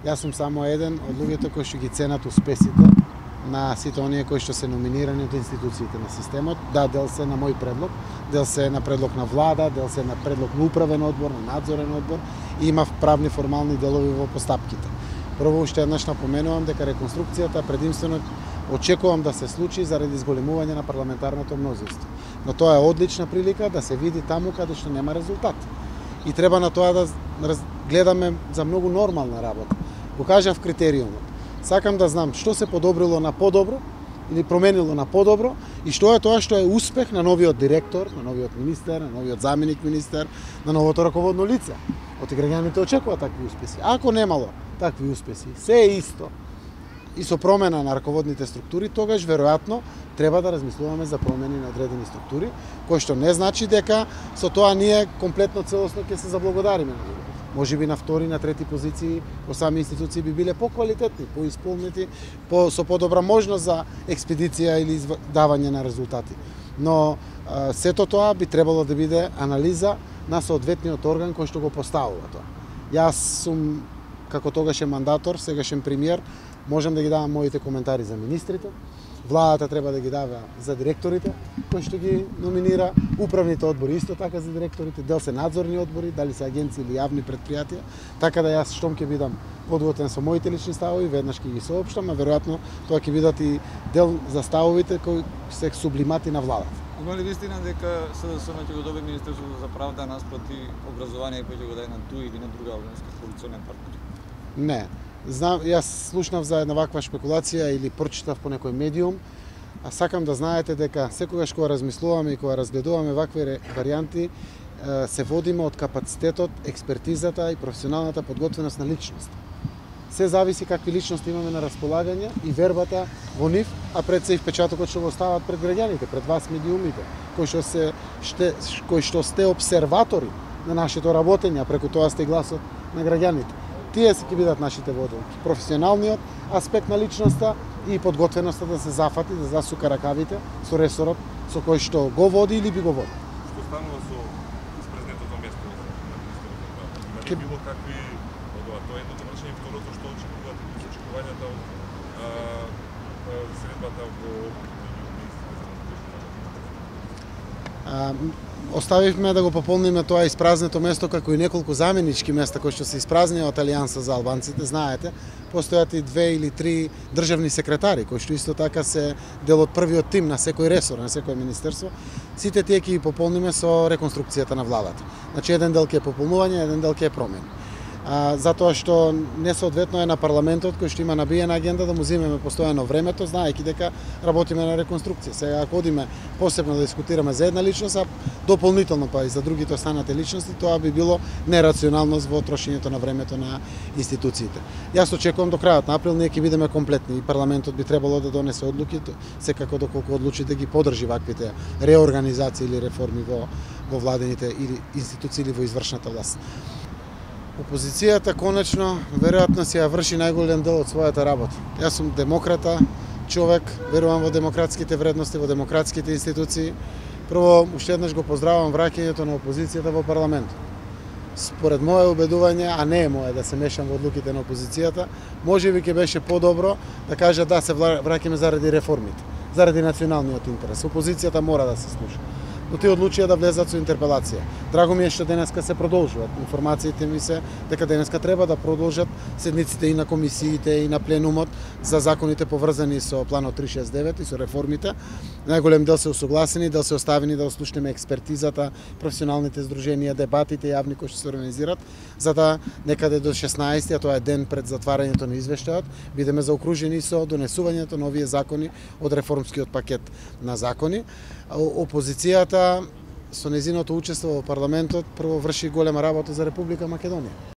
Јас сум само еден од луѓето кои што ги ценат успесите на сите оние кои што се номинирани од институциите на системот. Да, дел се на мој предлог, дел се на предлог на влада, дел се на предлог на управен одбор, на надзорен одбор и има правни формални делови во постапките. Прво уште еднаш напоменувам дека реконструкцијата предимствено очекувам да се случи заради зголемување на парламентарното мнозинство. Но тоа е одлична прилика да се види таму каде што нема резултат. И треба на тоа да гледаме за многу нормална работа. Го кажав критериумот. Сакам да знам што се подобрило на подобро или променило на подобро и што е тоа што е успех на новиот директор, на новиот министер, на новиот заменик министер, на новото раководно лице. Оти граѓаните очекуваат такви успеси. Ако немало такви успеси, се е исто и со промена на раководните структури, тогаш веројатно треба да размислуваме за промени на одредени структури, кои што не значи дека со тоа ние комплетно целосно ќе се заблагодариме на луѓето. Можеби на втори, на трети позиции во сами институции би биле поквалитетни, поисполнети, со подобра можност за експедиција или давање на резултати. Но сето тоа би требало да биде анализа на соодветниот орган кој што го поставува тоа. Јас сум како тогашен мандатор, сегашен премиер, можам да ги давам моите коментари за министрите, владата треба да ги дава за директорите, кои што ги номинира, управните одбори исто така за директорите, дел се надзорни одбори, дали се агенции или јавни предпријатија, така да јас штом ќе бидам подготвен со моите лични ставови, веднаш ќе ги соопштам, а веројатно тоа ќе бидат и дел за ставовите кои се сублимати на владата. Има ли вистина дека СДСМ ќе го добие Министерството за правда наспроти образование кој ќе го даде на ТУ или на друга органска коалиционен партнер? Не. Знам, јас слушнав за една ваква шпекулација или прочитав по некој медиум, а сакам да знаете дека секогаш кога размислуваме и кога разгледуваме вакви варијанти, се водиме од капацитетот, експертизата и професионалната подготвеност на личност. Се зависи какви личности имаме на располагање и вербата во нив, а пред се и впечатокот што го остават пред граѓаните, пред вас медиумите, кои што сте обсерватори на нашето работење, а преку тоа сте гласот на граѓаните. Тие ќе бидат нашите водачи. Професионалниот аспект на личноста и подготвеноста да се зафати, да засука ракавите со ресорот со кој што го води или би го води. Што станува со испразнетото место на министерот? Има ли било какви тоа е едното вршење, второто што очекувањата од средбата во Оставивме да го пополниме тоа испразнето место, како и неколку заменички места кои што се испразнија од Алијанса за албанците. Знаете, постојат и 2 или 3 државни секретари, кои што исто така се дел од првиот тим на секој ресор, на секој министерство. Сите тие ќе ги пополниме со реконструкцијата на владата. Значи, еден дел ќе е пополнување, еден дел ќе е промени. Затоа што несоодветно е на парламентот кој што има набиена агенда да му земеме постојано времето, знаејќи дека работиме на реконструкција. Сега ако одиме посебно да дискутираме за една личност, а дополнително па и за другите останати личности, тоа би било нерационалност во трошењето на времето на институциите. Јас очекувам до крајот на април ние ќе бидеме комплетни и парламентот би требало да донесе одлуки, секако доколку одлучи да ги подржи ваквите реорганизации или реформи во владените или институции или во извршната власт. Опозицијата конечно веројатно си ја врши најголем дел од својата работа. Јас сум демократа, човек, верувам во демократските вредности, во демократските институции. Прво, уште еднаш го поздравувам враќањето на опозицијата во парламентот. Според мое убедување, а не е мое да се мешам во одлуките на опозицијата, можеби ќе беше подобро да кажат да се враќаме заради реформите, заради националниот интерес. Опозицијата мора да се слуша. Но тие одлучија да влезат со интерпелација. Драго ми е што денеска се продолжуваат. Информациите ми се дека денеска треба да продолжат седниците и на комисиите и на пленумот за законите поврзани со планот 369 и со реформите. Најголем дел се усогласени, дел се оставени да ослушнеме експертизата, професионалните здруженија, дебатите јавни кои што се организираат, за да некаде до 16, а тоа е ден пред затварањето на извештајот, бидеме заокружени со донесувањето на овие закони од реформскиот пакет на закони. Опозицијата со незиното учество во парламентот прво врши голема работа за Република Македонија.